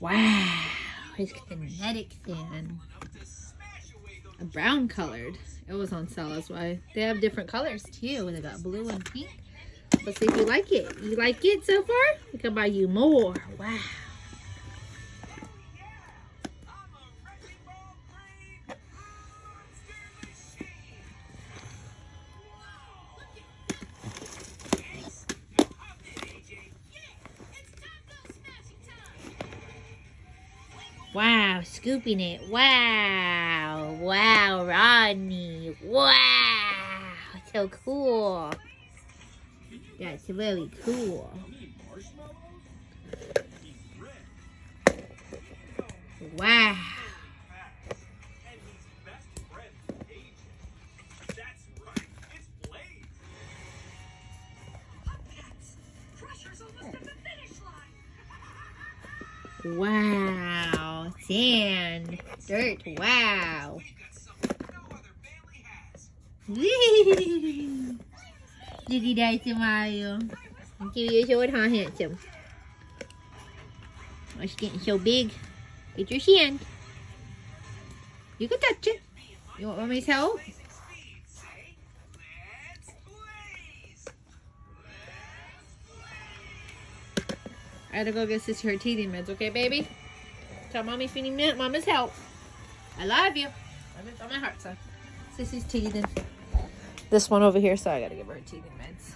Wow, his kinetic sand. A brown colored. It was on sale, that's why. They have different colors too. They got blue and pink. Let's see if you like it. You like it so far? We can buy you more. Wow. Wow, scooping it. Wow. Wow, Rodney. Wow. So cool. That's really cool. Wow. Wow. Sand. Dirt. Wow. Look at that smile. Give you a short, huh, handsome? Oh, she's getting so big. Get your sand. You can touch it. You want mommy's help? I gotta go get Sissy her teething meds, okay, baby? Tell mommy if you need mama's help. I love you. Love you from my heart, son. Sissy's teething. This one over here, so I gotta give her teething meds.